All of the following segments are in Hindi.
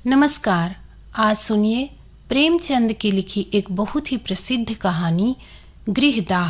नमस्कार। आज सुनिए प्रेमचंद की लिखी एक बहुत ही प्रसिद्ध कहानी गृहदाह।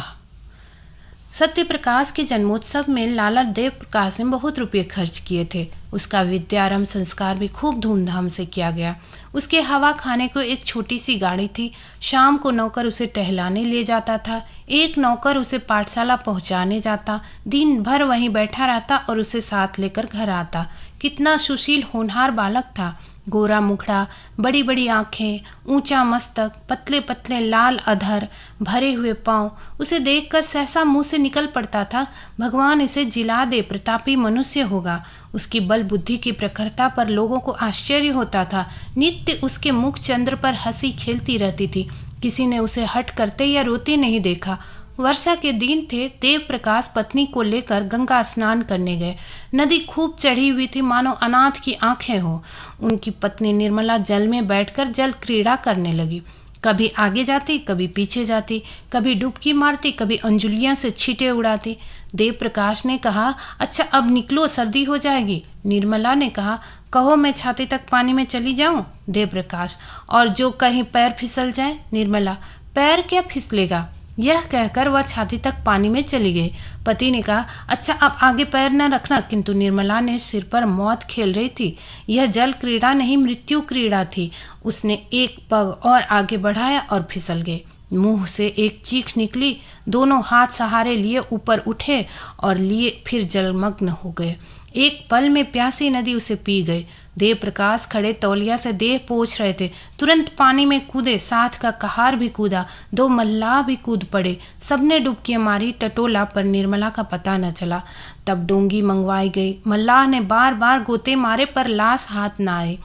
सत्यप्रकाश के जन्मोत्सव में लाला देव प्रकाश ने बहुत रुपये खर्च किए थे। उसका विद्यारंभ संस्कार भी खूब धूमधाम से किया गया। उसके हवा खाने को एक छोटी सी गाड़ी थी। शाम को नौकर उसे टहलाने ले जाता था। एक नौकर उसे पाठशाला पहुंचाने जाता। दिन भर वहीं बैठा रहता और उसे साथ लेकर घर आता। कितना सुशील होनहार बालक था। गोरा मुखड़ा, बड़ी बड़ी आंखें, ऊंचा मस्तक, पतले पतले लाल अधर, भरे हुए पांव। उसे देखकर सहसा मुंह से निकल पड़ता था, भगवान इसे जिला दे, प्रतापी मनुष्य होगा। उसकी बल बुद्धि की प्रखरता पर लोगों को आश्चर्य होता था। नित्य उसके मुख चंद्र पर हंसी खेलती रहती थी। किसी ने उसे हठ करते या रोते नहीं देखा। वर्षा के दिन थे। देव प्रकाश पत्नी को लेकर गंगा स्नान करने गए। नदी खूब चढ़ी हुई थी, मानो अनाथ की आंखें हो। उनकी पत्नी निर्मला जल में बैठकर जल क्रीड़ा करने लगी। कभी आगे जाती, कभी पीछे जाती, कभी डुबकी मारती, कभी अंजुलियां से छींटे उड़ाती। देव प्रकाश ने कहा, अच्छा अब निकलो, सर्दी हो जाएगी। निर्मला ने कहा, कहो मैं छाती तक पानी में चली जाऊं। देव प्रकाश, और जो कहीं पैर फिसल जाए। निर्मला, पैर क्या फिसलेगा। यह कहकर वह छाती तक पानी में चली गई। पति ने कहा, अच्छा अब आगे पैर न रखना। किंतु निर्मला ने सिर पर मौत खेल रही थी। यह जल क्रीड़ा नहीं, मृत्यु क्रीड़ा थी। उसने एक पग और आगे बढ़ाया और फिसल गए। मुंह से एक चीख निकली। दोनों हाथ सहारे लिए ऊपर उठे और लिए फिर जलमग्न हो गए। एक पल में प्यासी नदी उसे पी गई। देव प्रकाश खड़े तौलिया से देह पोंछ रहे थे। तुरंत पानी में कूदे। साथ का कहार भी कूदा। दो मल्लाह भी कूद पड़े। सबने डुबकियां मारी, टटोला, पर निर्मला का पता न चला। तब डोंगी मंगवाई गई। मल्लाह ने बार बार गोते मारे पर लाश हाथ न आए।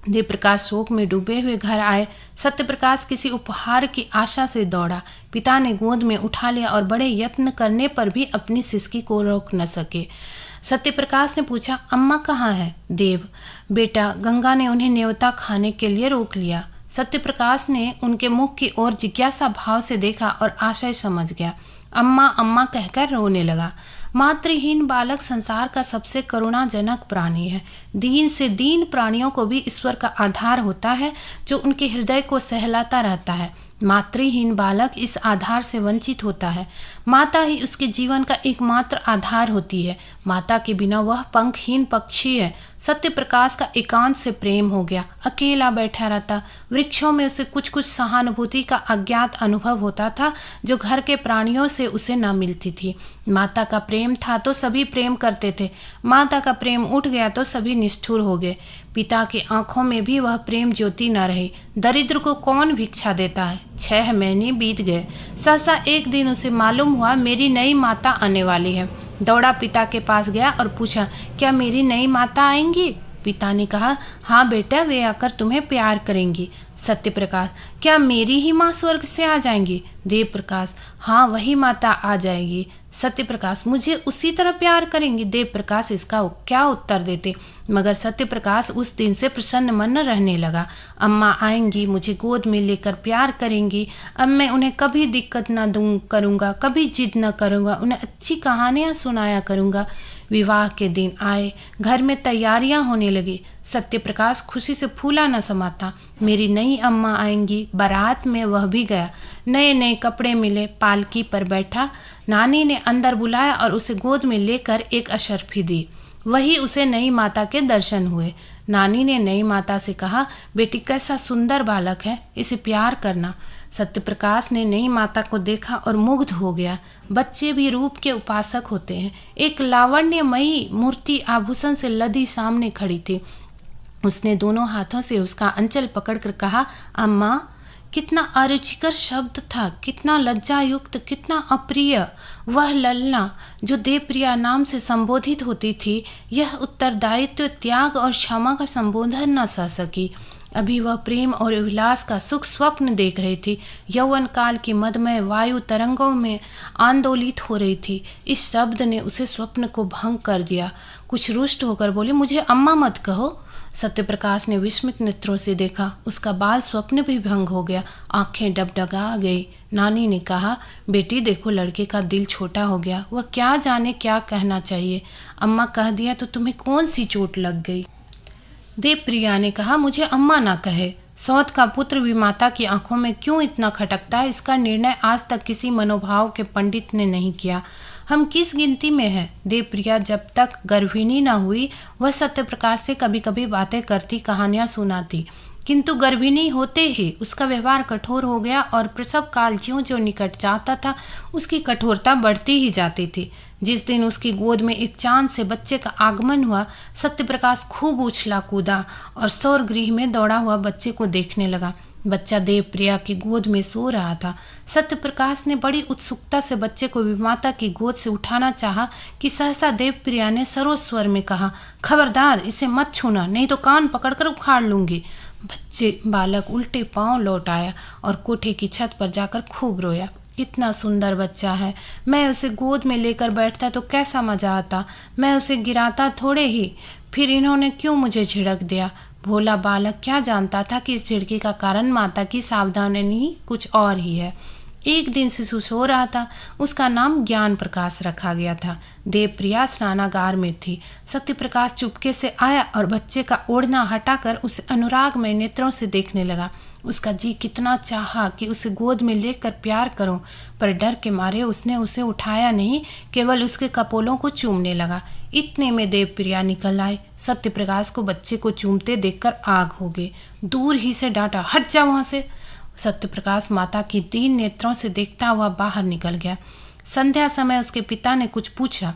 देव प्रकाश शोक में डूबे हुए घर आए। सत्यप्रकाश किसी उपहार की आशा से दौड़ा। पिता ने गोद में उठा लिया और बड़े यत्न करने पर भी अपनी सिसकी को रोक न सके। सत्यप्रकाश ने पूछा, अम्मा कहाँ है। देव, बेटा, गंगा ने उन्हें न्योता खाने के लिए रोक लिया। सत्यप्रकाश ने उनके मुख की ओर जिज्ञासा भाव से देखा और आशय समझ गया। अम्मा अम्मा कहकर रोने लगा। मातृहीन बालक संसार का सबसे करुणाजनक प्राणी है। दीन से दीन प्राणियों को भी ईश्वर का आधार होता है, जो उनके हृदय को सहलाता रहता है। मातृहीन बालक इस आधार से वंचित होता है। माता ही उसके जीवन का एकमात्र आधार होती है। माता के बिना वह पंखहीन पक्षी है। सत्यप्रकाश का एकांत से प्रेम हो गया। अकेला बैठा रहता। वृक्षों में उसे कुछ कुछ सहानुभूति का अज्ञात अनुभव होता था, जो घर के प्राणियों से उसे न मिलती थी। माता का प्रेम था तो सभी प्रेम करते थे। माता का प्रेम उठ गया तो सभी निष्ठुर हो गए। पिता की आंखों में भी वह प्रेम ज्योति न रही। दरिद्र को कौन भिक्षा देता है। 6 महीने बीत गए। सहसा एक दिन उसे मालूम हुआ मेरी नई माता आने वाली है। दौड़ा पिता के पास गया और पूछा, क्या मेरी नई माता आएंगी। पिता ने कहा, हाँ बेटा, वे आकर तुम्हें प्यार करेंगी। सत्यप्रकाश, क्या मेरी ही माँ स्वर्ग से आ जाएंगी। देव प्रकाश, हाँ वही माता आ जाएगी। सत्यप्रकाश, मुझे उसी तरह प्यार करेंगी। देव प्रकाश इसका क्या उत्तर देते, मगर सत्यप्रकाश उस दिन से प्रसन्न मन रहने लगा। अम्मा आएंगी, मुझे गोद में लेकर प्यार करेंगी। अब मैं उन्हें कभी दिक्कत न दूं करूँगा, कभी जिद न करूँगा, उन्हें अच्छी कहानियाँ सुनाया करूँगा। विवाह के दिन आए। घर में तैयारियां होने लगी। सत्यप्रकाश खुशी से फूला न समाता। मेरी नई अम्मा आएंगी। बारात में वह भी गया। नए नए कपड़े मिले। पालकी पर बैठा। नानी ने अंदर बुलाया और उसे गोद में लेकर एक अशर्फी दी। वही उसे नई माता के दर्शन हुए। नानी ने नई माता से कहा, बेटी कैसा सुंदर बालक है, इसे प्यार करना। सत्यप्रकाश ने नई माता को देखा और मुग्ध हो गया। बच्चे भी रूप के उपासक होते हैं। एक लावण्यमयी मूर्ति आभूषण से लदी सामने खड़ी थी। उसने दोनों हाथों से उसका अंचल पकड़कर कहा, अम्मा। कितना अरुचिकर शब्द था, कितना लज्जायुक्त, कितना अप्रिय। वह ललना जो देवप्रिया नाम से संबोधित होती थी, यह उत्तरदायित्व, त्याग और क्षमा का संबोधन न सह सकी। अभी वह प्रेम और विलास का सुख स्वप्न देख रही थी। यौवन काल की मदमय वायु तरंगों में आंदोलित हो रही थी। इस शब्द ने उसे स्वप्न को भंग कर दिया। कुछ रुष्ट होकर बोली, मुझे अम्मा मत कहो। सत्यप्रकाश ने विस्मित नेत्रों से देखा। उसका बाल स्वप्न भी भंग हो गया। आंखें डगडगा गई। नानी ने कहा, बेटी देखो, लड़के का दिल छोटा हो गया। वह क्या जाने क्या कहना चाहिए। अम्मा कह दिया तो तुम्हें कौन सी चोट लग गई। देवप्रिया ने कहा, मुझे अम्मा ना कहे। सौत का पुत्र भी माता की आंखों में क्यों इतना खटकता है, इसका निर्णय आज तक किसी मनोभाव के पंडित ने नहीं किया। हम किस गिनती में हैं? देवप्रिया जब तक गर्भिणी न हुई वह सत्यप्रकाश से कभी कभी बातें करती, कहानियां सुनाती, किंतु गर्भिणी होते ही उसका व्यवहार कठोर हो गया और प्रसव काल ज्यों ज्यों निकट जाता था उसकी कठोरता बढ़ती ही जाती थी। जिस दिन उसकी गोद में एक चांद से बच्चे का आगमन हुआ, सत्यप्रकाश खूब उछला कूदा और सौर गृह में दौड़ा हुआ बच्चे को देखने लगा। बच्चा देवप्रिया की गोद में सो रहा था। सत्यप्रकाश ने बड़ी उत्सुकता से बच्चे को माता की गोद से उठाना चाहा कि सहसा देवप्रिया ने सरोज स्वर में कहा, खबरदार इसे मत छूना, नहीं तो कान पकड़कर उखाड़ लूंगी। बच्चे बालक उल्टे पांव लौट आया और कोठे की छत पर जाकर खूब रोया। कितना सुंदर बच्चा है, मैं उसे गोद में लेकर बैठता तो कैसा मजा आता, मैं उसे गिराता थोड़े ही, फिर इन्होंने क्यों मुझे झिड़क दिया। भोला बालक क्या जानता था कि इस झिड़की का कारण माता की सावधानी नहीं कुछ और ही है। एक दिन शिशु सो रहा था, उसका नाम ज्ञान प्रकाश रखा गया था। देवप्रिया स्नानागार में थी। सत्यप्रकाश चुपके से आया और बच्चे का ओढ़ना हटाकर उसे अनुरागमय नेत्रों से देखने लगा। उसका जी कितना चाहा कि उसे गोद में लेकर प्यार करूं, पर डर के मारे उसने उसे उठाया नहीं, केवल उसके कपोलों को चूमने लगा। इतने में देवप्रिया निकल आए। सत्यप्रकाश को बच्चे को चूमते देखकर आग हो गई। दूर ही से डांटा, हट जा वहां से। सत्यप्रकाश माता की दीन नेत्रों से देखता हुआ बाहर निकल गया। संध्या समय उसके पिता ने कुछ पूछा,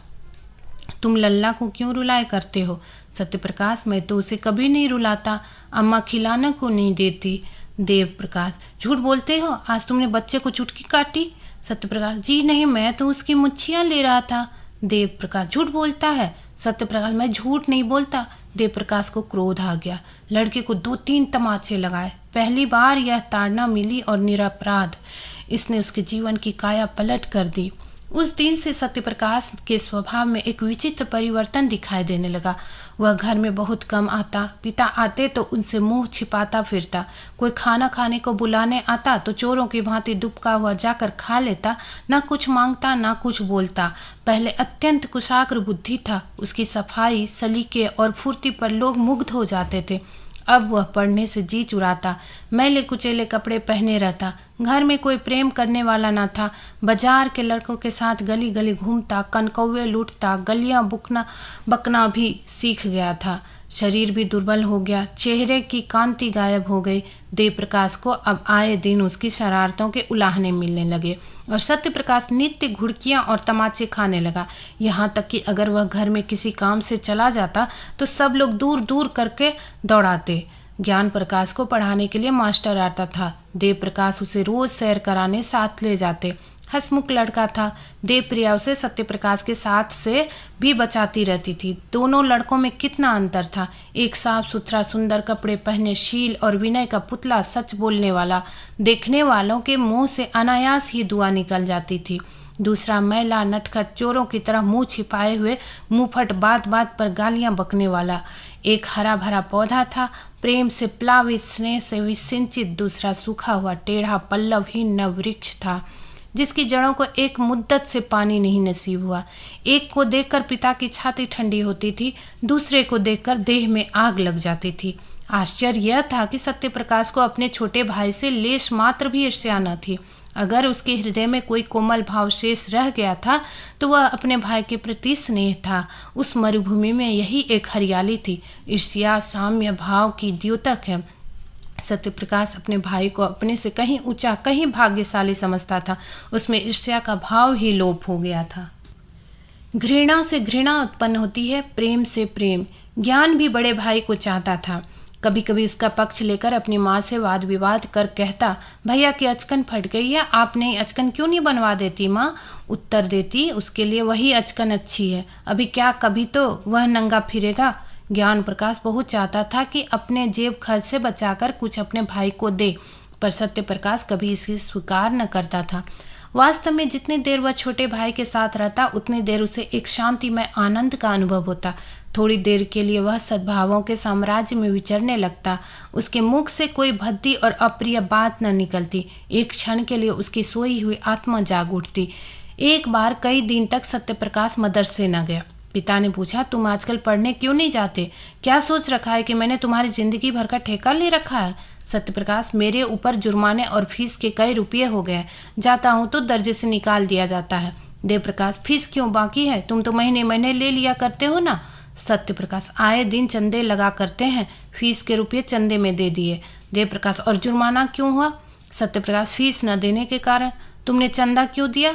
तुम लल्ला को क्यों रुलाए करते हो? सत्यप्रकाश, मैं तो उसे कभी नहीं रुलाता, अम्मा खिलाने को नहीं देती। देवप्रकाश, झूठ बोलते हो, आज तुमने बच्चे को चुटकी काटी? सत्यप्रकाश, जी नहीं, मैं तो उसकी मुच्छियां ले रहा था। देवप्रकाश, झूठ बोलता है। सत्यप्रकाश, मैं झूठ नहीं बोलता। देवप्रकाश को क्रोध आ गया। लड़के को 2-3 तमाचे लगाए। पहली बार यह ताड़ना मिली और निरपराध इसने उसके जीवन की काया पलट कर दी। उस दिन से सत्यप्रकाश के स्वभाव में एक विचित्र परिवर्तन दिखाई देने लगा। वह घर में बहुत कम आता, पिता आते तो उनसे मुंह छिपाता फिरता। कोई खाना खाने को बुलाने आता तो चोरों की भांति दुबका हुआ जाकर खा लेता, ना कुछ मांगता ना कुछ बोलता। पहले अत्यंत कुशाग्र बुद्धि था, उसकी सफाई, सलीके और फुर्ती पर लोग मुग्ध हो जाते थे। अब वह पढ़ने से जी चुराता, मैले कुचेले कपड़े पहने रहता, घर में कोई प्रेम करने वाला न था। बाजार के लड़कों के साथ गली गली घूमता, कनकौवे लूटता, गलियां बकना भी सीख गया था। शरीर भी दुर्बल हो गया, चेहरे की कांति गायब हो गई। देवप्रकाश को अब आए दिन उसकी शरारतों के उलाहने मिलने लगे और सत्यप्रकाश नित्य घुड़कियां और तमाचे खाने लगा। यहाँ तक कि अगर वह घर में किसी काम से चला जाता तो सब लोग दूर दूर करके दौड़ाते। ज्ञान प्रकाश को पढ़ाने के लिए मास्टर आता था। देवप्रकाश उसे रोज सैर कराने साथ ले जाते। हंसमुख लड़का था। देवप्रिया उसे सत्यप्रकाश के साथ से भी बचाती रहती थी। दोनों लड़कों में कितना अंतर था। एक साफ सुथरा सुंदर कपड़े पहने, शील और विनय का पुतला, सच बोलने वाला, देखने वालों के मुंह से अनायास ही दुआ निकल जाती थी। दूसरा मैला नटखट, चोरों की तरह मुंह छिपाए हुए, मुंहफट, बात बात पर गालियां बकने वाला। एक हरा भरा पौधा था, प्रेम से प्लावित, स्नेह से विसिंचित। दूसरा सूखा हुआ, टेढ़ा, पल्लवहीन नव वृक्ष था जिसकी जड़ों को एक मुद्दत से पानी नहीं नसीब हुआ। एक को देखकर पिता की छाती ठंडी होती थी, दूसरे को देखकर देह में आग लग जाती थी। आश्चर्य यह था कि सत्यप्रकाश को अपने छोटे भाई से लेश मात्र भी ईर्ष्या न थी। अगर उसके हृदय में कोई कोमल भाव शेष रह गया था तो वह अपने भाई के प्रति स्नेह था। उस मरुभूमि में यही एक हरियाली थी। ईर्ष्या साम्य भाव की द्योतक है। सत्यप्रकाश अपने भाई को अपने से कहीं ऊंचा, कहीं भाग्यशाली समझता था। उसमें ईर्ष्या का भाव ही लोप हो गया था। घृणा से घृणा उत्पन्न होती है, प्रेम से प्रेम। ज्ञान भी बड़े भाई को चाहता था। कभी कभी उसका पक्ष लेकर अपनी माँ से वाद विवाद कर कहता, भैया की अचकन फट गई है, आप नई अचकन क्यों नहीं बनवा देती माँ? उत्तर देती, उसके लिए वही अचकन अच्छी है, अभी क्या कभी तो वह नंगा फिरेगा। ज्ञान प्रकाश बहुत चाहता था कि अपने जेब खर्च से बचाकर कुछ अपने भाई को दे, पर सत्य प्रकाश कभी इसे स्वीकार न करता था। वास्तव में जितनी देर वह छोटे भाई के साथ रहता उतनी देर उसे एक शांतिमय आनंद का अनुभव होता। थोड़ी देर के लिए वह सद्भावों के साम्राज्य में विचरने लगता। उसके मुख से कोई भद्दी और अप्रिय बात न निकलती। एक क्षण के लिए उसकी सोई हुई आत्मा जाग उठती। एक बार कई दिन तक सत्यप्रकाश मदरसे न गया। पिता ने पूछा, तुम आजकल पढ़ने क्यों नहीं जाते? क्या सोच रखा है कि मैंने तुम्हारी जिंदगी भर का ठेका ले रखा है? सत्यप्रकाश, मेरे ऊपर जुर्माने और फीस के कई रुपये हो गए। जाता हूँ तो दर्जे से निकाल दिया जाता है। देवप्रकाश, फीस क्यों बाकी है? तुम तो महीने महीने ले लिया करते हो ना। सत्यप्रकाश, आए दिन चंदे लगा करते हैं, फीस के रुपये चंदे में दे दिए। देवप्रकाश, और जुर्माना क्यों हुआ? सत्यप्रकाश, फीस न देने के कारण। तुमने चंदा क्यों दिया?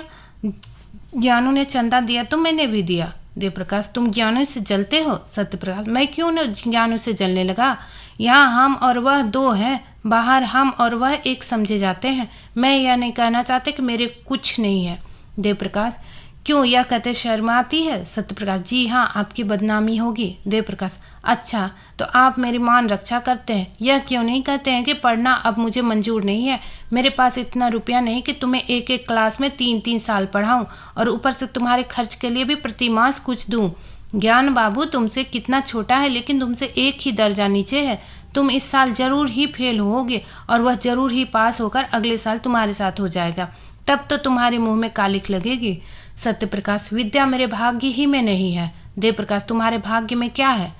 ज्ञानू ने चंदा दिया तो मैंने भी दिया। देवप्रकाश, तुम ज्ञानू से जलते हो? सत्यप्रकाश, मैं क्यों न ज्ञानू से जलने लगा? यहाँ हम और वह दो हैं, बाहर हम और वह एक समझे जाते हैं। मैं यह नहीं कहना चाहते कि मेरे कुछ नहीं है। देवप्रकाश, क्यों यह कहते शर्म आती है? सत्यप्रकाश, जी हाँ, आपकी बदनामी होगी। देवप्रकाश, अच्छा तो आप मेरी मान रक्षा करते हैं, यह क्यों नहीं कहते हैं कि पढ़ना अब मुझे मंजूर नहीं है? मेरे पास इतना रुपया नहीं कि तुम्हें एक एक क्लास में 3-3 साल पढ़ाऊं और ऊपर से तुम्हारे खर्च के लिए भी प्रतिमास कुछ दूं। ज्ञान बाबू तुमसे कितना छोटा है, लेकिन तुमसे एक ही दर्जा नीचे है। तुम इस साल जरूर ही फेल होगे और वह जरूर ही पास होकर अगले साल तुम्हारे साथ हो जाएगा। तब तो तुम्हारे मुंह में कालिख लगेगी। सत्यप्रकाश, विद्या मेरे भाग्य ही में नहीं है। देवप्रकाश, तुम्हारे भाग्य में क्या है?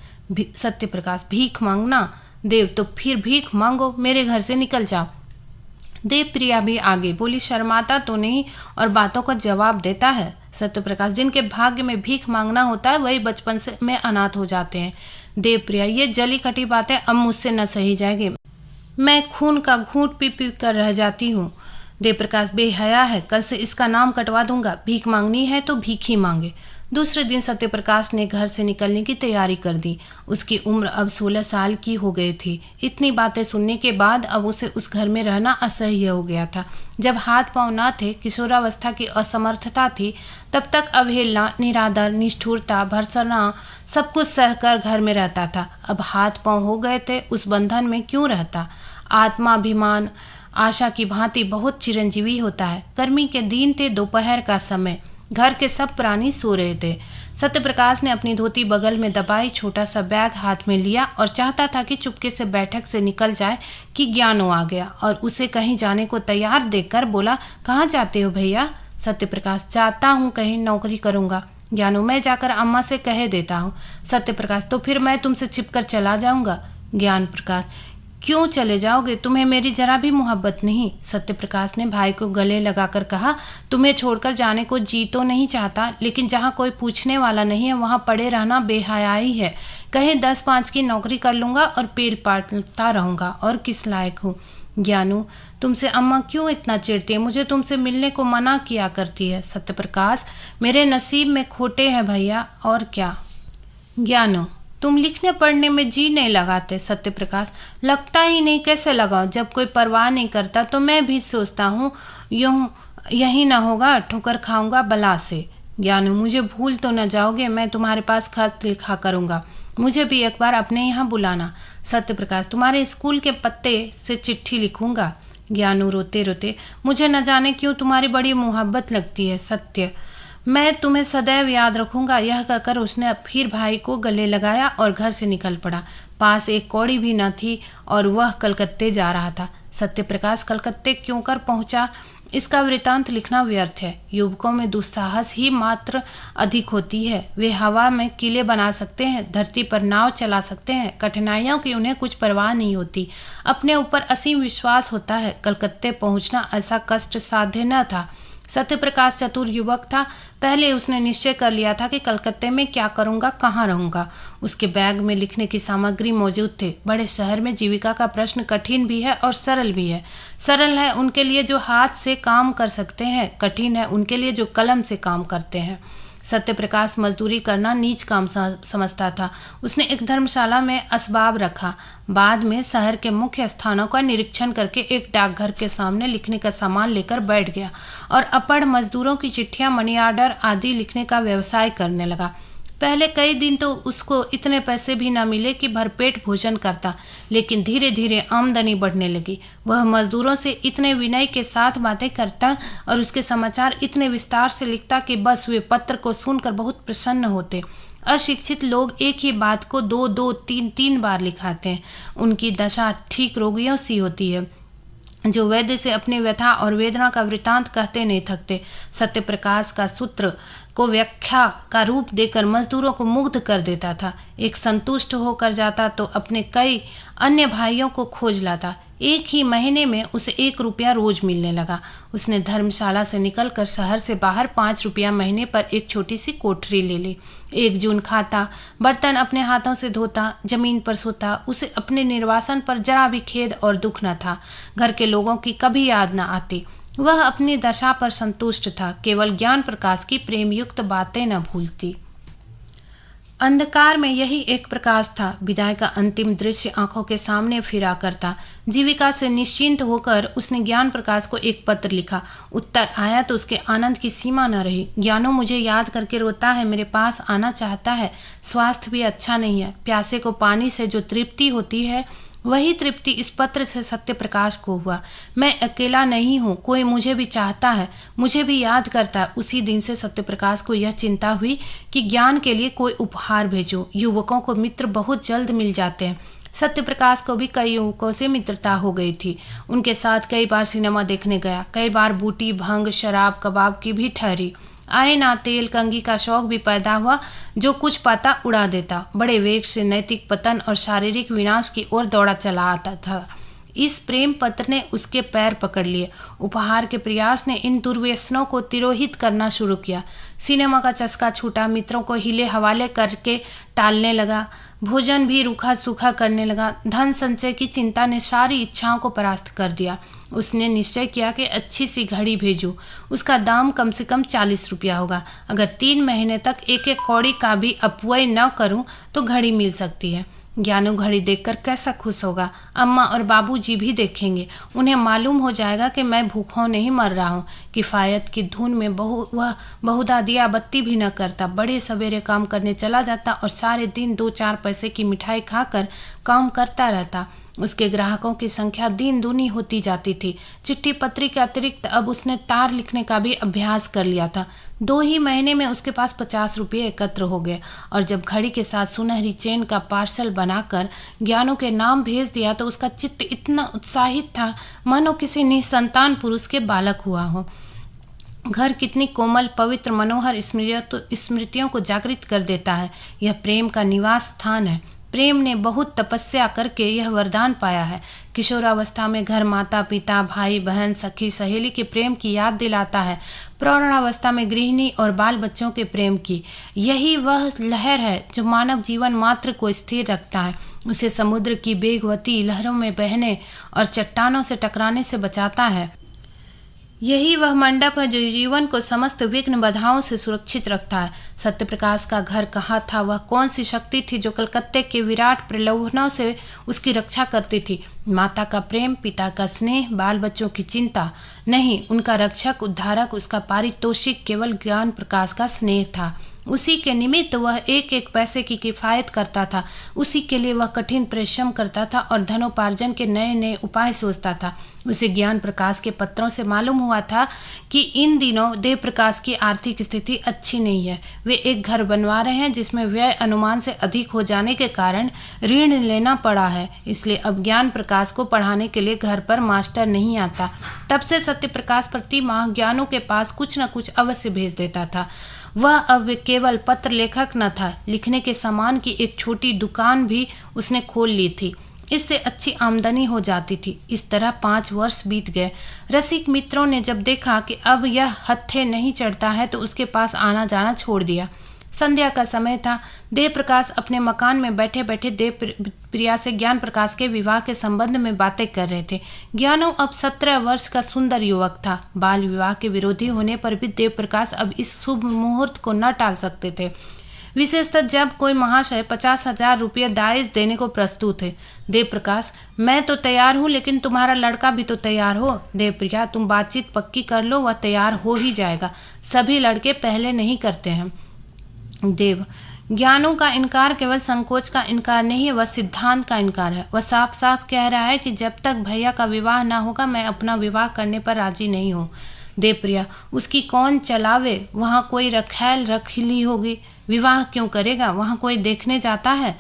सत्यप्रकाश, भीख मांगना। देव, तो फिर भीख मांगो, मेरे घर से निकल जाओ। देवप्रिया भी आगे बोली, शर्माता तो नहीं और बातों का जवाब देता है। सत्यप्रकाश, जिनके भाग्य में भीख मांगना होता है वही बचपन से में अनाथ हो जाते हैं। देवप्रिया, ये जली कटी बातें अब मुझसे न सही जाएगी। मैं खून का घूंट पी पी कर रह जाती हूँ। देवप्रकाश, बेहया है, कल से इसका नाम कटवा दूंगा। भीख मांगनी है तो भीख ही मांगे। दूसरे दिन सत्यप्रकाश ने घर से निकलने की तैयारी कर दी। उसकी उम्र अब 16 साल की हो गई थी। इतनी बातें सुनने के बाद अब उसे उस घर में रहना असह्य हो गया था। जब हाथ पांव न थे, किशोरावस्था की असमर्थता थी, तब तक अवहेलना, निरादर, निष्ठुरता, भर्त्सना सब कुछ सहकर घर में रहता था। अब हाथ पांव हो गए थे, उस बंधन में क्यों रहता? आत्माभिमान आशा की भांति बहुत चिरंजीवी होता है। गर्मी के दिन थे, दोपहर का समय, घर के सब प्राणी सो रहे थे। सत्यप्रकाश ने अपनी धोती बगल में दबाई, छोटा सा बैग हाथ में लिया और चाहता था कि चुपके से बैठक से निकल जाए कि ज्ञानू आ गया और उसे कहीं जाने को तैयार देखकर बोला, कहाँ जाते हो भैया? सत्यप्रकाश, जाता हूँ कहीं नौकरी करूँगा। ज्ञानू, मैं जाकर अम्मा से कह देता हूँ। सत्यप्रकाश, तो फिर मैं तुमसे छिपकर चला जाऊँगा। ज्ञान प्रकाश, क्यों चले जाओगे? तुम्हें मेरी जरा भी मोहब्बत नहीं? सत्यप्रकाश ने भाई को गले लगाकर कहा, तुम्हें छोड़कर जाने को जी तो नहीं चाहता, लेकिन जहाँ कोई पूछने वाला नहीं है वहाँ पड़े रहना बेहयाई है। कहीं 10-5 की नौकरी कर लूँगा और पेट पाटता रहूँगा, और किस लायक हूँ। ज्ञानू, तुमसे अम्मा क्यों इतना चिढ़ती है? मुझे तुमसे मिलने को मना किया करती है। सत्यप्रकाश, मेरे नसीब में खोटे हैं भैया, और क्या। ज्ञानू, तुम लिखने पढ़ने में जी नहीं लगाते। सत्यप्रकाश, लगता ही नहीं, कैसे लगाओ? जब कोई परवाह नहीं करता तो मैं भी सोचता हूँ यूँ यही ना होगा, ठोकर खाऊंगा बला से। ज्ञानू, मुझे भूल तो न जाओगे? मैं तुम्हारे पास खत लिखा करूँगा, मुझे भी एक बार अपने यहाँ बुलाना। सत्यप्रकाश, तुम्हारे स्कूल के पत्ते से चिट्ठी लिखूंगा। ज्ञानू रोते रोते, मुझे न जाने क्यों तुम्हारी बड़ी मोहब्बत लगती है सत्य, मैं तुम्हें सदैव याद रखूंगा। यह कहकर उसने फिर भाई को गले लगाया और घर से निकल पड़ा। पास एक कौड़ी भी न थी और वह कलकत्ते जा रहा था। सत्यप्रकाश कलकत्ते क्यों कर पहुंचा, इसका वृतांत लिखना व्यर्थ है। युवकों में दुस्साहस ही मात्र अधिक होती है। वे हवा में किले बना सकते हैं, धरती पर नाव चला सकते हैं, कठिनाइयों की उन्हें कुछ परवाह नहीं होती, अपने ऊपर असीम विश्वास होता है। कलकत्ते पहुंचना ऐसा कष्ट साध्य न था। सत्यप्रकाश चतुर युवक था। पहले उसने निश्चय कर लिया था कि कलकत्ते में क्या करूंगा, कहाँ रहूंगा। उसके बैग में लिखने की सामग्री मौजूद थे। बड़े शहर में जीविका का प्रश्न कठिन भी है और सरल भी है। सरल है उनके लिए जो हाथ से काम कर सकते हैं, कठिन है उनके लिए जो कलम से काम करते हैं। सत्यप्रकाश मजदूरी करना नीच काम समझता था। उसने एक धर्मशाला में असबाब रखा। बाद में शहर के मुख्य स्थानों का निरीक्षण करके एक डाकघर के सामने लिखने का सामान लेकर बैठ गया और अपढ़ मजदूरों की चिट्ठियां, मनी ऑर्डर आदि लिखने का व्यवसाय करने लगा। पहले कई दिन तो उसको इतने पैसे भी न मिले कि भरपेट भोजन करता, लेकिन धीरे धीरे आमदनी बढ़ने लगी। वह मजदूरों से इतने विनय के साथ बातें करता और उसके समाचार इतने विस्तार से लिखता कि बस वे पत्र को सुनकर बहुत प्रसन्न होते। अशिक्षित लोग एक ही बात को 2-2, 3-3 बार लिखाते हैं। उनकी दशा ठीक रोगियों सी होती है जो वैद्य से अपनी व्यथा और वेदना का वृतांत कहते नहीं थकते। सत्यप्रकाश का सूत्र को व्याख्या का रूप देकर मजदूरों को मुग्ध कर देता था। एक संतुष्ट होकर जाता तो अपने कई अन्य भाइयों को खोज लाता। एक ही महीने में उसे 1 रुपया रोज मिलने लगा। उसने धर्मशाला से निकलकर शहर से बाहर 5 रुपया महीने पर एक छोटी सी कोठरी ले ली। 1 जून खाता, बर्तन अपने हाथों से धोता, जमीन पर सोता। उसे अपने निर्वासन पर जरा भी खेद और दुख न था। घर के लोगों की कभी याद न आती। वह अपनी दशा पर संतुष्ट था, केवल ज्ञान प्रकाश की प्रेमयुक्त बातें न भूलती। अंधकार में यही एक प्रकाश था। विदाई का अंतिम दृश्य आंखों के सामने फिरा करता। जीविका से निश्चिंत होकर उसने ज्ञान प्रकाश को एक पत्र लिखा। उत्तर आया तो उसके आनंद की सीमा न रही। ज्ञानो मुझे याद करके रोता है, मेरे पास आना चाहता है, स्वास्थ्य भी अच्छा नहीं है। प्यासे को पानी से जो तृप्ति होती है वही तृप्ति इस पत्र से सत्य प्रकाश को हुआ। मैं अकेला नहीं हूँ, कोई मुझे भी चाहता है, मुझे भी याद करता है। उसी दिन से सत्य प्रकाश को यह चिंता हुई कि ज्ञान के लिए कोई उपहार भेजूं। युवकों को मित्र बहुत जल्द मिल जाते हैं। सत्य प्रकाश को भी कई युवकों से मित्रता हो गई थी। उनके साथ कई बार सिनेमा देखने गया, कई बार बूटी, भंग, शराब, कबाब की भी ठहरी। आए ना तेल कंगी का शौक भी पैदा हुआ, जो कुछ पाता उड़ा देता। बड़े वेग से नैतिक पतन और शारीरिक विनाश की ओर दौड़ा चला आता था। इस प्रेम पत्र ने उसके पैर पकड़ लिए। उपहार के प्रयास ने इन दुर्व्यसनों को तिरोहित करना शुरू किया। सिनेमा का चस्का छूटा, मित्रों को हिले हवाले करके टालने लगा, भोजन भी रूखा सूखा करने लगा। धन संचय की चिंता ने सारी इच्छाओं को परास्त कर दिया। उसने निश्चय किया कि अच्छी सी घड़ी भेजूं। उसका दाम कम से कम 40 रुपया होगा। अगर 3 महीने तक एक एक कौड़ी का भी अपव्यय न करूं तो घड़ी मिल सकती है। ज्ञानू घड़ी देखकर कैसा खुश होगा। अम्मा और बाबूजी भी देखेंगे। उन्हें मालूम हो जाएगा कि मैं भूखों नहीं मर रहा हूँ। किफ़ायत की धुन में वह बहुधा दिया बत्ती भी न करता। बड़े सवेरे काम करने चला जाता और सारे दिन 2-4 पैसे की मिठाई खाकर काम करता रहता। उसके ग्राहकों की संख्या दिन दूनी होती जाती थी। चिट्ठी पत्री के अतिरिक्त अब उसने तार लिखने का भी अभ्यास कर लिया था। 2 ही महीने में उसके पास 50 रुपये एकत्र हो गए और जब घड़ी के साथ सुनहरी चेन का पार्सल बनाकर ज्ञानों के नाम भेज दिया तो उसका चित्त इतना उत्साहित था मानो किसी निसंतान पुरुष के बालक हुआ हो। घर कितनी कोमल, पवित्र, मनोहर स्मृतियों को जागृत कर देता है। यह प्रेम का निवास स्थान है। प्रेम ने बहुत तपस्या करके यह वरदान पाया है। किशोरावस्था में घर माता पिता, भाई बहन, सखी सहेली के प्रेम की याद दिलाता है। प्रौढ़ावस्था में गृहिणी और बाल बच्चों के प्रेम की। यही वह लहर है जो मानव जीवन मात्र को स्थिर रखता है, उसे समुद्र की बेगवती लहरों में बहने और चट्टानों से टकराने से बचाता है। यही वह मंडप है जो जीवन को समस्त विघ्न बाधाओं से सुरक्षित रखता है। सत्यप्रकाश का घर कहाँ था? वह कौन सी शक्ति थी जो कलकत्ते के विराट प्रलोभनों से उसकी रक्षा करती थी? माता का प्रेम, पिता का स्नेह, बाल बच्चों की चिंता नहीं। उनका रक्षक, उद्धारक, उसका पारितोषिक केवल ज्ञान प्रकाश का स्नेह था। उसी के निमित्त वह एक एक पैसे की किफ़ायत करता था। उसी के लिए वह कठिन परिश्रम करता था और धनोपार्जन के नए नए उपाय सोचता था। उसे ज्ञान प्रकाश के पत्रों से मालूम हुआ था कि इन दिनों देव प्रकाश की आर्थिक स्थिति अच्छी नहीं है। वे एक घर बनवा रहे हैं जिसमें व्यय अनुमान से अधिक हो जाने के कारण ऋण लेना पड़ा है। इसलिए अब ज्ञान प्रकाश को पढ़ाने के लिए घर पर मास्टर नहीं आता। तब से सत्य प्रकाश प्रति माह ज्ञानों के पास कुछ न कुछ अवश्य भेज देता था। वह अब केवल पत्र लेखक न था, लिखने के सामान की एक छोटी दुकान भी उसने खोल ली थी। इससे अच्छी आमदनी हो जाती थी। इस तरह 5 वर्ष बीत गए। रसिक मित्रों ने जब देखा कि अब यह हत्थे नहीं चढ़ता है तो उसके पास आना जाना छोड़ दिया। संध्या का समय था। देव प्रकाश अपने मकान में बैठे बैठे देव प्रिया से ज्ञान प्रकाश के विवाह के संबंध में बातें कर रहे थे। ज्ञानो अब 17 वर्ष का सुंदर युवक था। बाल विवाह के विरोधी होने पर भी देव प्रकाश अब इस शुभ मुहूर्त को न टाल सकते थे, विशेषतः जब कोई महाशय 50,000 रुपये दाइज देने को प्रस्तुत है। देव प्रकाश, मैं तो तैयार हूँ, लेकिन तुम्हारा लड़का भी तो तैयार हो। देवप्रिया, तुम बातचीत पक्की कर लो, वह तैयार हो ही जाएगा। सभी लड़के पहले नहीं करते हैं। देव, ज्ञानों का इनकार केवल संकोच का इनकार नहीं है, वह सिद्धांत का इनकार है। वह साफ साफ कह रहा है कि जब तक भैया का विवाह ना होगा मैं अपना विवाह करने पर राजी नहीं हूँ। देवप्रिया, उसकी कौन चलावे? वहाँ कोई रखैल रखीली होगी, विवाह क्यों करेगा? वहाँ कोई देखने जाता है?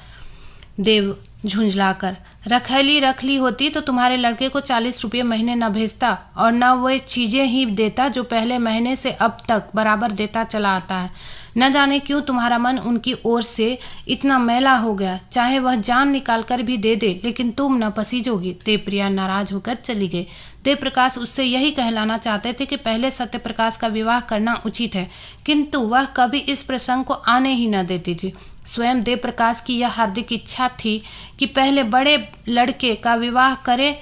देव, झुंझलाकर। रखैली रख ली होती तो तुम्हारे लड़के को 40 रुपये महीने न भेजता और न वो चीज़ें ही देता जो पहले महीने से अब तक बराबर देता चला आता है। न जाने क्यों तुम्हारा मन उनकी ओर से इतना मैला हो गया, चाहे वह जान निकाल कर भी दे दे लेकिन तुम न पसीजोगी। देवप्रिया नाराज होकर चली गई। देवप्रकाश उससे यही कहलाना चाहते थे कि पहले सत्यप्रकाश का विवाह करना उचित है, किंतु वह कभी इस प्रसंग को आने ही न देती थी। स्वयं देवप्रकाश की यह हार्दिक इच्छा थी कि पहले बड़े लड़के का विवाह करे,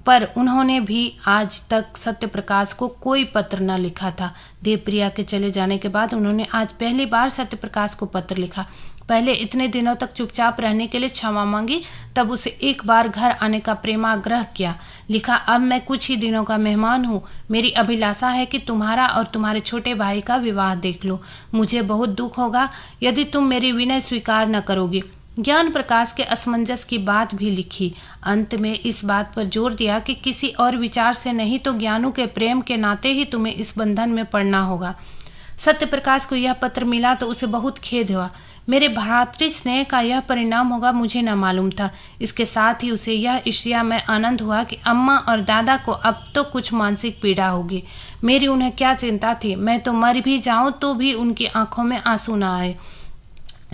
पर उन्होंने भी आज तक सत्यप्रकाश को कोई पत्र न लिखा था। देवप्रिया के चले जाने के बाद उन्होंने आज पहली बार सत्यप्रकाश को पत्र लिखा। पहले इतने दिनों तक चुपचाप रहने के लिए क्षमा मांगी, तब उसे एक बार घर आने का प्रेमाग्रह किया। लिखा, अब मैं कुछ ही दिनों का मेहमान हूँ। मेरी अभिलाषा है कि तुम्हारा और तुम्हारे छोटे भाई का विवाह देख लो। मुझे बहुत दुख होगा यदि तुम मेरी विनय स्वीकार न करोगे। ज्ञान प्रकाश के असमंजस की बात भी लिखी। अंत में इस बात पर जोर दिया कि किसी और विचार से नहीं तो ज्ञानू के प्रेम के नाते ही तुम्हें इस बंधन में पड़ना होगा। सत्यप्रकाश को यह पत्र मिला तो उसे बहुत खेद हुआ। मेरे भ्रातृ स्नेह का यह परिणाम होगा मुझे न मालूम था। इसके साथ ही उसे यह ईर्ष्या में आनंद हुआ कि अम्मा और दादा को अब तो कुछ मानसिक पीड़ा होगी। मेरी उन्हें क्या चिंता थी, मैं तो मर भी जाऊं तो भी उनकी आंखों में आंसू न आए।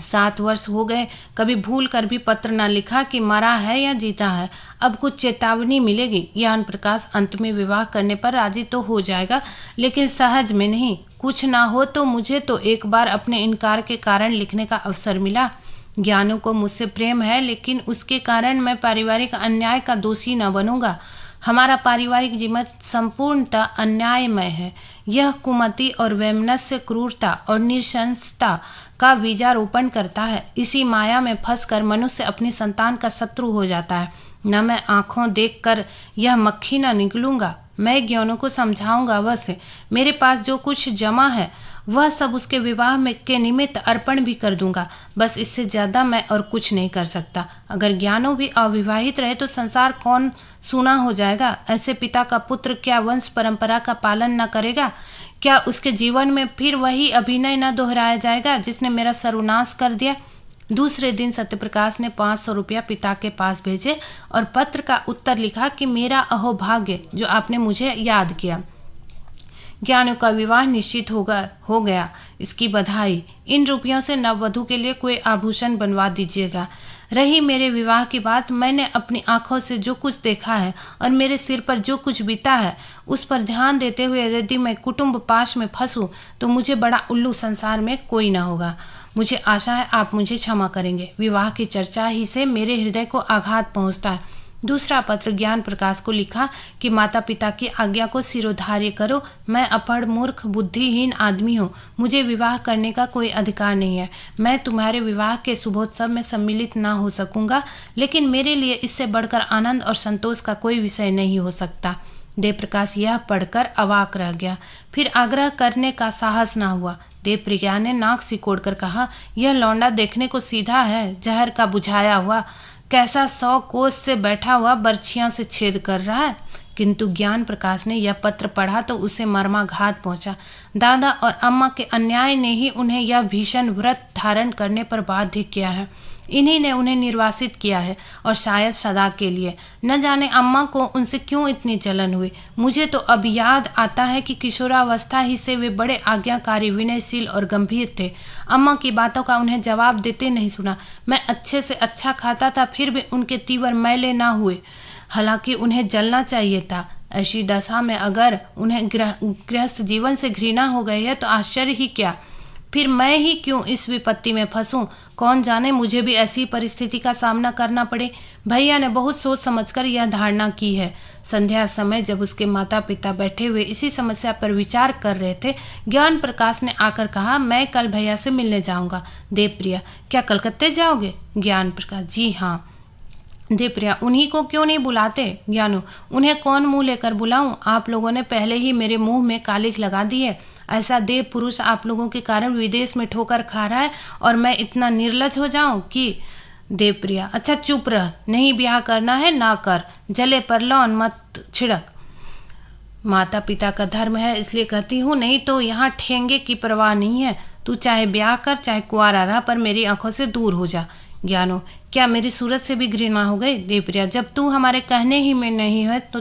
7 वर्ष हो गए, कभी भूल कर भी पत्र न लिखा कि मरा है या जीता है। अब कुछ चेतावनी मिलेगी। ज्ञान प्रकाश अंत में विवाह करने पर राजी तो हो जाएगा, लेकिन सहज में नहीं। कुछ ना हो तो मुझे तो एक बार अपने इनकार के कारण लिखने का अवसर मिला। ज्ञानू को मुझसे प्रेम है, लेकिन उसके कारण मैं पारिवारिक अन्याय का दोषी न बनूंगा। हमारा पारिवारिक जीवन संपूर्णतः अन्यायमय है। यह कुमति और वैमनस्य, क्रूरता और निशंसता का बीजारोपण करता है। इसी माया में फंसकर मनुष्य अपनी संतान का शत्रु हो जाता है। न मैं आंखों देखकर यह मक्खी न निकलूंगा। मैं ज्ञानों को समझाऊंगा अवश्य। मेरे पास जो कुछ जमा है वह सब उसके विवाह में के निमित्त अर्पण भी कर दूंगा। बस इससे ज्यादा मैं और कुछ नहीं कर सकता। अगर ज्ञानों भी अविवाहित रहे तो संसार कौन सूना हो जाएगा। ऐसे पिता का पुत्र क्या वंश परंपरा का पालन न करेगा? क्या उसके जीवन में फिर वही अभिनय न दोहराया जाएगा जिसने मेरा सर्वनाश कर दिया? दूसरे दिन सत्यप्रकाश ने 500 रुपया पिता के पास भेजे और पत्र का उत्तर लिखा कि मेरा अहोभाग्य जो आपने मुझे याद किया। ज्ञानू का विवाह निश्चित हो गया, इसकी बधाई। इन रुपयों से नववधू के लिए कोई आभूषण बनवा दीजिएगा। रही मेरे विवाह की बात, मैंने अपनी आंखों से जो कुछ देखा है और मेरे सिर पर जो कुछ बीता है उस पर ध्यान देते हुए यदि मैं कुटुंब पाश में फंसूं तो मुझे बड़ा उल्लू संसार में कोई ना होगा। मुझे आशा है आप मुझे क्षमा करेंगे। विवाह की चर्चा ही से मेरे हृदय को आघात पहुंचता है। दूसरा पत्र ज्ञान प्रकाश को लिखा कि माता पिता की आज्ञा को सिरोधार्य करो। मैं अपढ़ मूर्ख बुद्धिहीन आदमी हूँ। मुझे विवाह करने का कोई अधिकार नहीं है। मैं तुम्हारे विवाह के शुभोत्सव में सम्मिलित ना हो सकूंगा, लेकिन मेरे लिए इससे बढ़कर आनंद और संतोष का कोई विषय नहीं हो सकता। देवप्रकाश यह पढ़कर अवाक रह गया। फिर आग्रह करने का साहस न हुआ। देवप्रिया ने नाक सिकोड़कर कहा, यह लौंडा देखने को सीधा है, जहर का बुझाया हुआ। कैसा 100 कोस से बैठा हुआ बर्छियां से छेद कर रहा है। किंतु ज्ञान प्रकाश ने यह पत्र पढ़ा तो उसे मर्माघात पहुंचा। दादा और अम्मा के अन्याय ने ही उन्हें यह भीषण व्रत धारण करने पर बाध्य किया है। इन्हीं ने उन्हें निर्वासित किया है और शायद सदा के लिए। न जाने अम्मा को उनसे क्यों इतनी जलन हुई। मुझे तो अब याद आता है कि किशोरावस्था ही से वे बड़े आज्ञाकारी, विनयशील और गंभीर थे। अम्मा की बातों का उन्हें जवाब देते नहीं सुना। मैं अच्छे से अच्छा खाता था, फिर भी उनके तीवर मैले ना हुए। हालांकि उन्हें जलना चाहिए था। ऐसी दशा में अगर उन्हें गृहस्थ जीवन से घृणा हो गई है तो आश्चर्य ही क्या। फिर मैं ही क्यों इस विपत्ति में फंसूं। कौन जाने मुझे भी ऐसी परिस्थिति का सामना करना पड़े। भैया ने बहुत सोच समझकर यह धारणा की है। संध्या समय जब उसके माता पिता बैठे हुए इसी समस्या पर विचार कर रहे थे, ज्ञान प्रकाश ने आकर कहा, मैं कल भैया से मिलने जाऊंगा। देवप्रिया, क्या कलकत्ते जाओगे? ज्ञान प्रकाश, जी हाँ। देवप्रिया, उन्हीं को क्यों नहीं बुलाते? ज्ञानू, उन्हें कौन मुंह लेकर बुलाऊं? आप लोगों ने पहले ही मेरे मुंह में कालिख लगा दी है। ऐसा देव पुरुष आप लोगों के कारण विदेश में ठोकर खा रहा है और मैं इतना निर्लज हो जाऊं कि। देवप्रिया, अच्छा चुप रह। नहीं ब्याह करना है ना कर, जले पर लौन मत छिड़क। माता पिता का धर्म है इसलिए कहती हूँ, नहीं तो यहाँ ठेंगे की परवाह नहीं है। तू चाहे ब्याह कर चाहे कुआरा रहा, पर मेरी आंखों से दूर हो जा। ज्ञानो, क्या मेरी सूरत से भी घृणा हो गई? देवप्रिया, जब तू हमारे कहने ही में नहीं है तो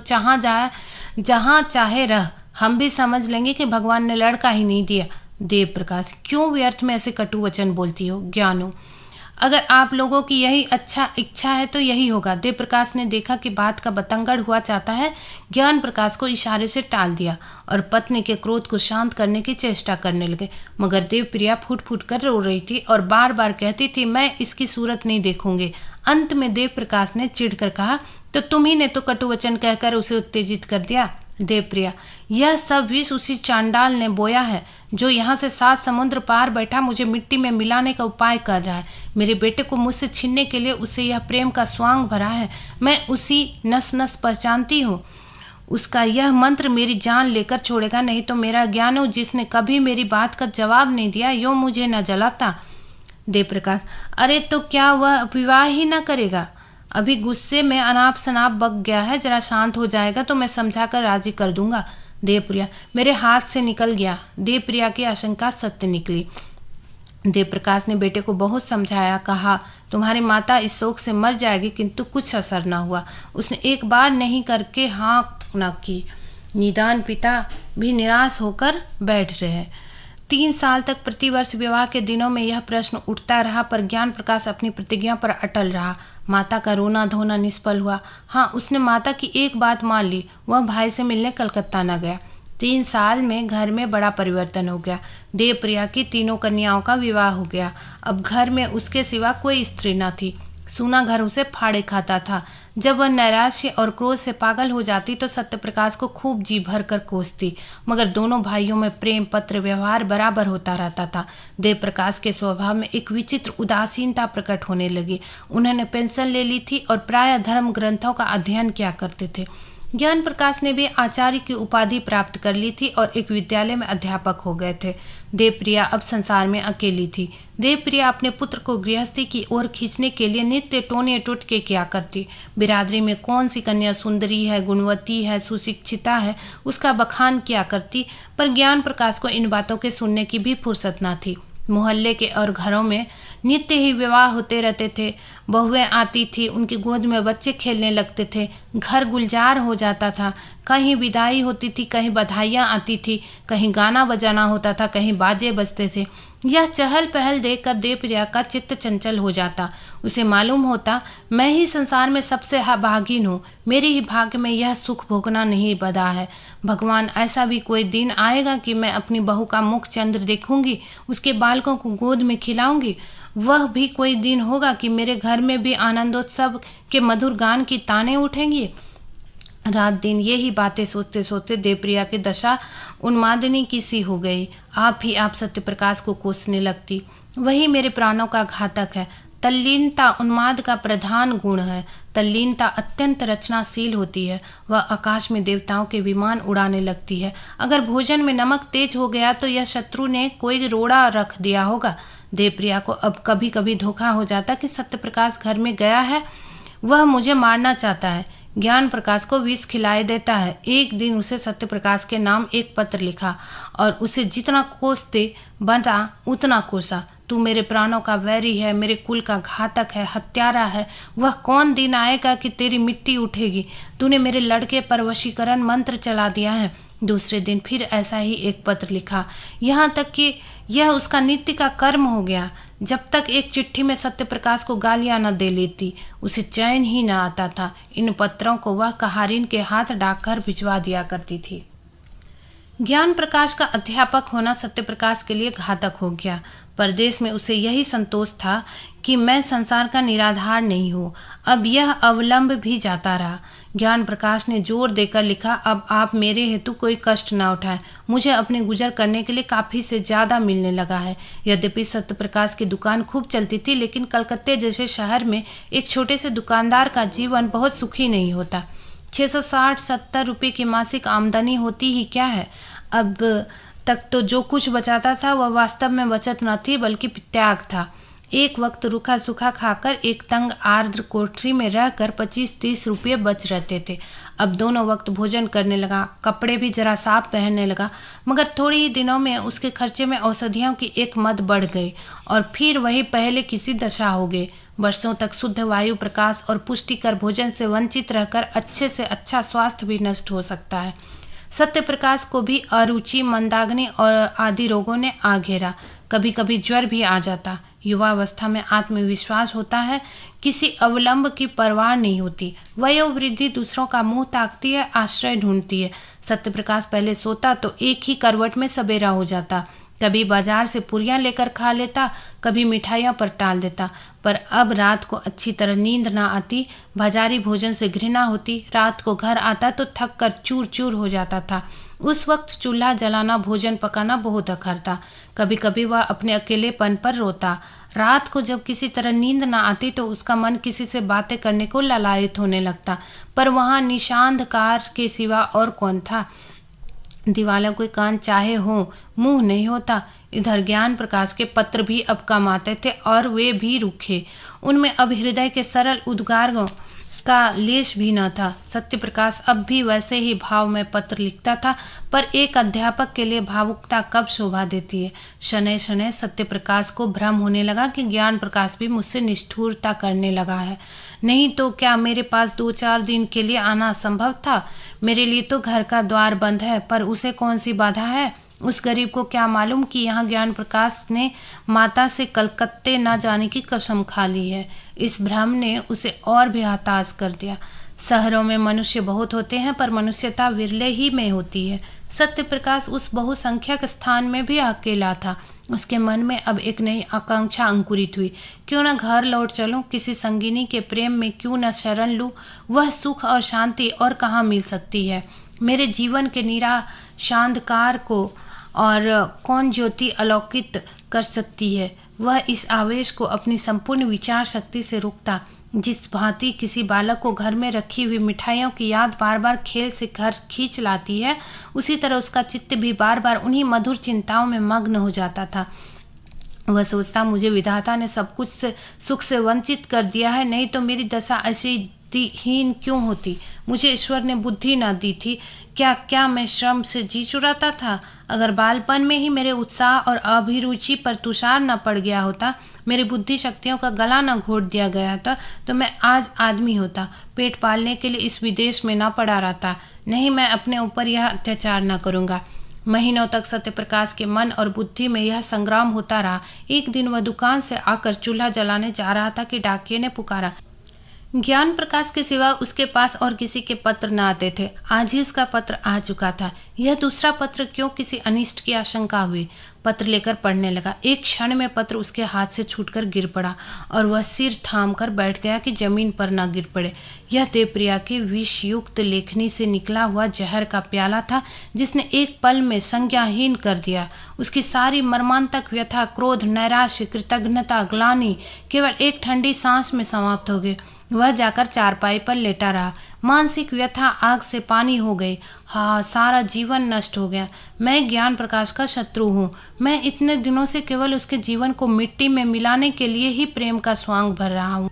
जहाँ चाहे रह, हम भी समझ लेंगे कि भगवान ने लड़का ही नहीं दिया। देव प्रकाश, क्यों व्यर्थ में ऐसे कटु वचन बोलती हो? ज्ञानो, अगर आप लोगों की यही अच्छा इच्छा है तो यही होगा। देव प्रकाश ने देखा कि बात का बतंगड़ हुआ चाहता है, ज्ञान प्रकाश को इशारे से टाल दिया और पत्नी के क्रोध को शांत करने की चेष्टा करने लगे। मगर देवप्रिया फूट फूट कर रो रही थी और बार बार कहती थी, मैं इसकी सूरत नहीं देखूंगी। अंत में देव प्रकाश ने चिढ़कर कहा, तो तुम ही ने तो कटु वचन कहकर उसे उत्तेजित कर दिया। देवप्रिया, यह सब विष उसी चांडाल ने बोया है जो यहाँ से 7 समुद्र पार बैठा मुझे मिट्टी में मिलाने का उपाय कर रहा है। मेरे बेटे को मुझसे छीनने के लिए उसे यह प्रेम का स्वांग भरा है। मैं उसी नस नस पहचानती हूँ। उसका यह मंत्र मेरी जान लेकर छोड़ेगा, नहीं तो मेरा ज्ञानो, जिसने कभी मेरी बात का जवाब नहीं दिया, यो मुझे न जलाता। देवप्रकाश, अरे तो क्या वह विवाह ही न करेगा? अभी गुस्से में अनाप शनाप बक गया है, जरा शांत हो जाएगा तो मैं समझाकर राजी कर दूंगा। देवप्रिया, मेरे हाथ से निकल गया। देवप्रिया की आशंका सत्य निकली। देवप्रकाश ने बेटे को बहुत समझाया, कहा, तुम्हारी माता इस शोक से मर जाएगी, किंतु कुछ असर न हुआ। उसने एक बार नहीं करके हाँ न की। निदान पिता भी निराश होकर बैठ रहे। 3 साल तक प्रतिवर्ष विवाह के दिनों में यह प्रश्न उठता रहा, पर ज्ञान प्रकाश अपनी प्रतिज्ञा पर अटल रहा। माता का रोना धोना निष्फल हुआ। हाँ, उसने माता की एक बात मान ली, वह भाई से मिलने कलकत्ता न गया। 3 साल में घर में बड़ा परिवर्तन हो गया। देवप्रिया की 3 कन्याओं का विवाह हो गया। अब घर में उसके सिवा कोई स्त्री न थी। सूना घर उसे फाड़े खाता था। जब वह नैराश्य और क्रोध से पागल हो जाती तो सत्यप्रकाश को खूब जी भर कर कोसती, मगर दोनों भाइयों में प्रेम पत्र व्यवहार बराबर होता रहता था। देवप्रकाश के स्वभाव में एक विचित्र उदासीनता प्रकट होने लगी। उन्होंने पेंशन ले ली थी और प्रायः धर्म ग्रंथों का अध्ययन किया करते थे। ज्ञान प्रकाश ने भी आचार्य की उपाधि प्राप्त कर ली थी और एक विद्यालय में अध्यापक हो गए थे। देवप्रिया अब संसार में अकेली थी। देवप्रिया अपने पुत्र को गृहस्थी की ओर खींचने के लिए नित्य टोने टोटके किया करती। बिरादरी में कौन सी कन्या सुंदरी है, गुणवती है, सुशिक्षिता है, उसका बखान किया करती, पर ज्ञान प्रकाश को इन बातों के सुनने की भी फुर्सत न थी। मोहल्ले के और घरों में नित्य ही विवाह होते रहते थे। बहुएं आती थी, उनकी गोद में बच्चे खेलने लगते थे। घर गुलजार हो जाता था। कहीं विदाई होती थी, कहीं बधाइयाँ आती थी, कहीं गाना बजाना होता था, कहीं बाजे बजते थे। यह चहल पहल देखकर देवप्रिया का चित्त चंचल हो जाता। उसे मालूम होता, मैं ही संसार में सबसे भागिन हूँ, मेरे ही भाग्य में यह सुख भोगना नहीं बदा है। भगवान, ऐसा भी कोई दिन आएगा कि मैं अपनी बहू का मुख चंद्र देखूंगी, उसके बालकों को गोद में खिलाऊंगी। वह भी कोई दिन होगा कि मेरे घर में भी आनंदोत्सव के मधुर गान की ताने उठेंगी। रात दिन यही बातें सोचते सोचते देवप्रिया की दशा उन्मादिनी की सी हो गई। आप ही आप सत्यप्रकाश को कोसने लगती। वही मेरे प्राणों का घातक है। तल्लीनता उन्माद का प्रधान गुण है। तल्लीनता अत्यंत रचनाशील होती है। वह आकाश में देवताओं के विमान उड़ाने लगती है। अगर भोजन में नमक तेज हो गया तो यह शत्रु ने कोई रोड़ा रख दिया होगा। देवप्रिया को अब कभी कभी धोखा हो जाता कि सत्यप्रकाश घर में गया है, वह मुझे मारना चाहता है। ज्ञान प्रकाश को विष खिलाए देता है। एक दिन उसे सत्यप्रकाश के नाम एक पत्र लिखा और उसे जितना कोसते बना उतना कोसा। तू मेरे प्राणों का वैरी है, मेरे कुल का घातक है, हत्यारा है। वह कौन दिन आएगा कि तेरी मिट्टी उठेगी? तूने मेरे लड़के पर वशीकरण मंत्र चला दिया है। दूसरे दिन फिर ऐसा ही एक पत्र लिखा, यहाँ तक कि यह उसका नित्य का कर्म हो गया। जब तक एक चिट्ठी में सत्यप्रकाश को गालियां न दे लेती, उसे चैन ही न आता था। इन पत्रों को वह कहारिन के हाथ डाककर भिजवा दिया करती थी। ज्ञान प्रकाश का अध्यापक होना सत्यप्रकाश के लिए घातक हो गया। परदेश में उसे यही संतोष था कि मैं संसार का निराधार नहीं हूँ। अब यह अवलंब भी जाता रहा। ज्ञान प्रकाश ने जोर देकर लिखा, अब आप मेरे हेतु कोई कष्ट ना उठाएं। मुझे अपने गुजर करने के लिए काफ़ी से ज़्यादा मिलने लगा है। यद्यपि सत्यप्रकाश की दुकान खूब चलती थी, लेकिन कलकत्ते जैसे शहर में एक छोटे से दुकानदार का जीवन बहुत सुखी नहीं होता। 660-70 रुपये की मासिक आमदनी होती ही क्या है। अब तक तो जो कुछ बचाता था वह वास्तव में बचत न थी बल्कि त्याग था। एक वक्त रूखा सूखा खाकर एक तंग आर्द्र कोठरी में रहकर 25-30 रुपये बच रहते थे। अब दोनों वक्त भोजन करने लगा, कपड़े भी जरा साफ पहनने लगा, मगर थोड़ी ही दिनों में उसके खर्चे में औषधियों की एक मद बढ़ गई और फिर वही पहले किसी दशा हो गई। वर्षों तक शुद्ध वायु, प्रकाश और पुष्टिकर भोजन से वंचित रहकर अच्छे से अच्छा स्वास्थ्य भी नष्ट हो सकता है। सत्य प्रकाश को भी अरुचि, मंदाग्नि और आदि रोगों ने आ घेरा। कभी कभी ज्वर भी आ जाता। युवावस्था में आत्मविश्वास होता है, किसी अवलंब की परवाह नहीं होती। वयोवृद्धि दूसरों का मुंह ताकती है, आश्रय ढूंढती है। सत्य प्रकाश पहले सोता तो एक ही करवट में सबेरा हो जाता। कभी बाजार से पुरियां लेकर खा लेता, कभी मिठाइयों पर टाल देता। पर अब रात को अच्छी तरह नींद ना आती, बाजारी भोजन से घृणा होती। रात को घर आता तो थक कर चूर चूर हो जाता था। उस वक्त चूल्हा जलाना, भोजन पकाना बहुत अखरता। कभी कभी वह अपने अकेलेपन पर रोता। रात को जब किसी तरह नींद ना आती तो उसका मन किसी से बातें करने को ललायत होने लगता, पर वहाँ निशांधकार के सिवा और कौन था। दीवालों के कान चाहे हो, मुंह नहीं होता। इधर ज्ञान प्रकाश के पत्र भी अब कम आते थे और वे भी रूखे। उनमें अब हृदय के सरल उद्गारों का लेश भी न था। सत्य प्रकाश अब भी वैसे ही भाव में पत्र लिखता था, पर एक अध्यापक के लिए भावुकता कब शोभा देती है। शनै शनै सत्य प्रकाश को भ्रम होने लगा कि ज्ञान प्रकाश भी मुझसे निष्ठुरता करने लगा है। नहीं तो क्या मेरे पास 2-4 दिन के लिए आना संभव था? मेरे लिए तो घर का द्वार बंद है, पर उसे कौन सी बाधा है? उस गरीब को क्या मालूम कि यहाँ ज्ञान प्रकाश ने माता से कलकत्ते न जाने की कसम खा ली है। इस भ्रम ने उसे और भी हताश कर दिया। शहरों में मनुष्य बहुत होते हैं, पर मनुष्यता विरले ही में होती है। सत्य प्रकाश उस बहुसंख्यक स्थान में भी अकेला था। उसके मन में अब एक नई आकांक्षा अंकुरित हुई। क्यों न घर लौट चलूं, किसी संगिनी के प्रेम में क्यों न शरण लूं। वह सुख और शांति और कहाँ मिल सकती है। मेरे जीवन के निराशांधकार को और कौन ज्योति अलौकित कर सकती है। वह इस आवेश को अपनी संपूर्ण विचार शक्ति से रोकता। जिस भांति किसी बालक को घर में रखी हुई मिठाइयों की याद बार बार खेल से घर खींच लाती है, उसी तरह उसका चित्त भी बार बार उन्हीं मधुर चिंताओं में मग्न हो जाता था। वह सोचता, मुझे विधाता ने सब कुछ से सुख से वंचित कर दिया है, नहीं तो मेरी दशा ऐसी हीन क्यों होती। मुझे ईश्वर ने बुद्धि न दी थी। क्या मैं श्रम से जी चुराता था? अगर बालपन में ही मेरे उत्साह और अभिरुचि पर तुषार न पड़ गया होता, मेरी बुद्धि शक्तियों का गला न घोट दिया गया था, तो मैं आज आदमी होता, पेट पालने के लिए इस विदेश में न पड़ा रहता। नहीं, मैं अपने ऊपर यह अत्याचार न करूँगा। महीनों तक सत्य प्रकाश के मन और बुद्धि में यह संग्राम होता रहा। एक दिन वह दुकान से आकर चूल्हा जलाने जा रहा था कि डाकिये ने पुकारा। ज्ञान प्रकाश के सिवा उसके पास और किसी के पत्र न आते थे। आज ही उसका पत्र आ चुका था। यह दूसरा पत्र क्यों, किसी अनिष्ट की आशंका हुई। पत्र लेकर पढ़ने लगा। एक क्षण में पत्र उसके हाथ से छूटकर गिर पड़ा और वह सिर थाम कर बैठ गया कि जमीन पर न गिर पड़े। यह देवप्रिया की विषयुक्त लेखनी से निकला हुआ जहर का प्याला था, जिसने एक पल में संज्ञाहीन कर दिया। उसकी सारी मर्मांतक व्यथा, क्रोध, नैराश्य, कृतज्ञता, ग्लानि केवल एक ठंडी सांस में समाप्त हो गए। वह जाकर चारपाई पर लेटा रहा। मानसिक व्यथा आग से पानी हो गई। हाँ, सारा जीवन नष्ट हो गया। मैं ज्ञान प्रकाश का शत्रु हूँ। मैं इतने दिनों से केवल उसके जीवन को मिट्टी में मिलाने के लिए ही प्रेम का स्वांग भर रहा हूँ।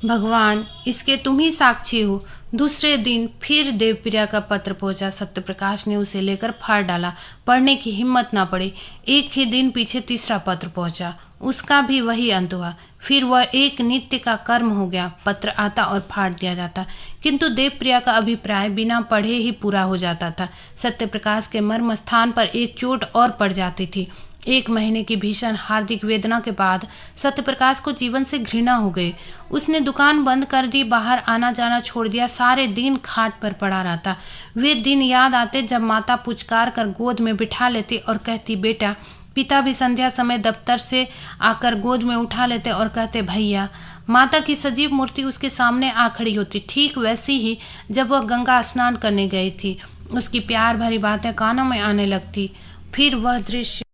भगवान, इसके तुम ही साक्षी हो। दूसरे दिन फिर देवप्रिया का पत्र पहुंचा। सत्यप्रकाश ने उसे लेकर फाड़ डाला। पढ़ने की हिम्मत ना पड़ी। एक ही दिन पीछे तीसरा पत्र पहुंचा। उसका भी वही अंत हुआ। फिर वह एक नित्य का कर्म हो गया। पत्र आता और फाड़ दिया जाता। किंतु देवप्रिया का अभिप्राय बिना पढ़े ही पूरा हो जाता था। सत्यप्रकाश के मर्म स्थान पर एक चोट और पड़ जाती थी। 1 महीने की भीषण हार्दिक वेदना के बाद सत्यप्रकाश को जीवन से घृणा हो गई। उसने दुकान बंद कर दी, बाहर आना जाना छोड़ दिया, सारे दिन खाट पर पड़ा रहता। वे दिन याद आते जब माता पुचकार कर गोद में बिठा लेती और कहती बेटा। पिता भी संध्या समय दफ्तर से आकर गोद में उठा लेते और कहते भैया। माता की सजीव मूर्ति उसके सामने आ खड़ी होती। ठीक वैसी ही जब वह गंगा स्नान करने गई थी, उसकी प्यार भरी बातें कानों में आने लगती। फिर वह दृश्य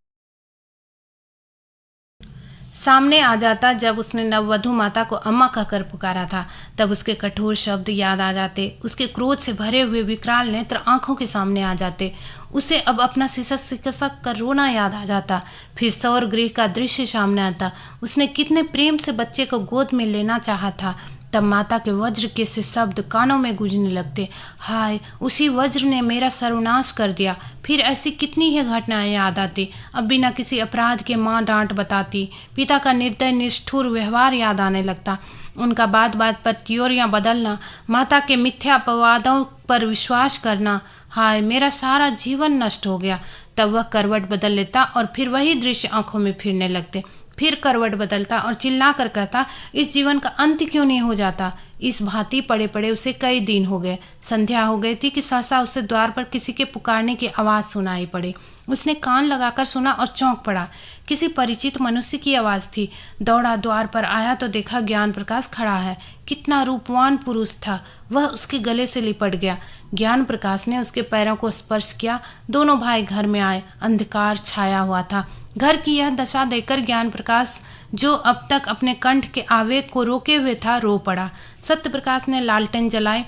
सामने आ जाता जब उसने नववधु माता को अम्मा कहकर पुकारा था। तब उसके कठोर शब्द याद आ जाते। उसके क्रोध से भरे हुए विकराल नेत्र आंखों के सामने आ जाते। उसे अब अपना सिसक कर रोना याद आ जाता। फिर सौर गृह का दृश्य सामने आता। उसने कितने प्रेम से बच्चे को गोद में लेना चाहा था। तब माता के वज्र के से शब्द कानों में गूंजने लगते। हाय, उसी वज्र ने मेरा सर्वनाश कर दिया। फिर ऐसी कितनी ही घटनाएं याद आती। अब बिना किसी अपराध के माँ डांट बताती। पिता का निर्दय निष्ठुर व्यवहार याद आने लगता। उनका बात बात पर त्योरियां बदलना, माता के मिथ्या अपवादों पर विश्वास करना। हाय, मेरा सारा जीवन नष्ट हो गया। तब वह करवट बदल लेता और फिर वही दृश्य आंखों में फिरने लगते। फिर करवट बदलता और चिल्ला कर कहता, इस जीवन का अंत क्यों नहीं हो जाता। इस भांति पड़े पड़े उसे कई दिन हो गए। संध्या हो गई थी कि सहसा उसे द्वार पर किसी के पुकारने की आवाज़ सुनाई पड़ी। उसने कान लगाकर सुना और चौंक पड़ा। किसी परिचित मनुष्य की आवाज़ थी। दौड़ा द्वार पर आया तो देखा ज्ञान प्रकाश खड़ा है। कितना रूपवान पुरुष था। वह उसके गले से लिपट गया। ज्ञान प्रकाश ने उसके पैरों को स्पर्श किया। दोनों भाई घर में आए। अंधकार छाया हुआ था। घर की यह दशा देखकर ज्ञान प्रकाश, जो अब तक अपने कंठ के आवेग को रोके हुए था, रो पड़ा। सत्य प्रकाश ने लालटेन जलाए।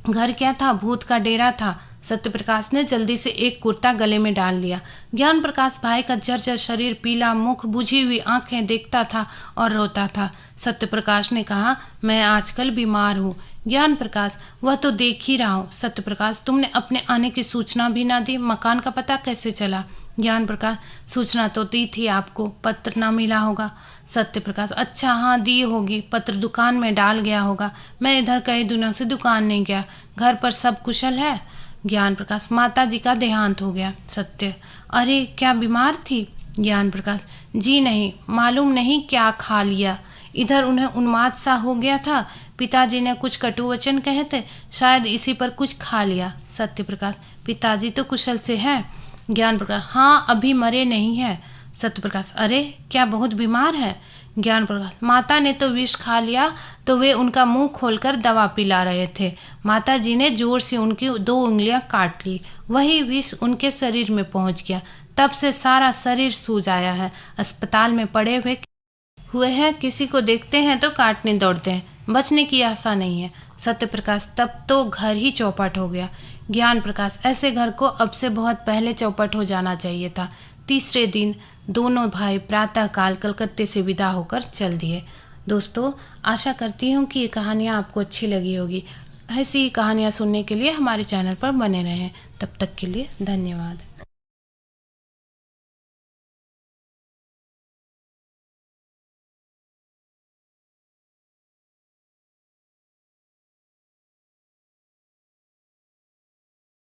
घर क्या था, भूत का डेरा था। सत्य प्रकाश ने जल्दी से एक कुर्ता गले में डाल लिया। ज्ञान प्रकाश भाई का जर्जर शरीर, पीला मुख, बुझी हुई आंखें देखता था और रोता था। सत्य प्रकाश ने कहा, मैं आजकल बीमार हूँ। ज्ञान प्रकाश, वह तो देख ही रहा हूँ। सत्य प्रकाश, तुमने अपने आने की सूचना भी ना दी। मकान का पता कैसे चला। ज्ञान प्रकाश, सूचना तो दी थी आपको, पत्र ना मिला होगा। सत्य प्रकाश, अच्छा हाँ, दी होगी। पत्र दुकान में डाल गया होगा। मैं इधर कई दिनों से दुकान नहीं गया। घर पर सब कुशल है। ज्ञान प्रकाश, माता जी का देहांत हो गया। सत्य, अरे क्या बीमार थी। ज्ञान प्रकाश, जी नहीं, मालूम नहीं क्या खा लिया। इधर उन्हें उन्माद सा हो गया था। पिताजी ने कुछ कटु वचन कहे थे, शायद इसी पर कुछ खा लिया। सत्य प्रकाश, पिताजी तो कुशल से हैं। ज्ञान प्रकाश, हाँ, अभी मरे नहीं है। सत्य प्रकाश, अरे क्या बहुत बीमार है। ज्ञान प्रकाश, माता ने तो विष खा लिया तो वे उनका मुंह खोलकर दवा पिला रहे थे। माता जी ने जोर से उनकी 2 उंगलियां काट ली। वही विष उनके शरीर में पहुंच गया। तब से सारा शरीर सूज आया है। अस्पताल में पड़े हुए हैं। किसी को देखते हैं तो काटने दौड़ते हैं। बचने की आशा नहीं है। सत्य प्रकाश, तब तो घर ही चौपट हो गया। ज्ञान प्रकाश, ऐसे घर को अब से बहुत पहले चौपट हो जाना चाहिए था। तीसरे दिन दोनों भाई प्रातःकाल कलकत्ते से विदा होकर चल दिए। दोस्तों, आशा करती हूँ कि ये कहानियाँ आपको अच्छी लगी होगी। ऐसी ही कहानियाँ सुनने के लिए हमारे चैनल पर बने रहें। तब तक के लिए धन्यवाद।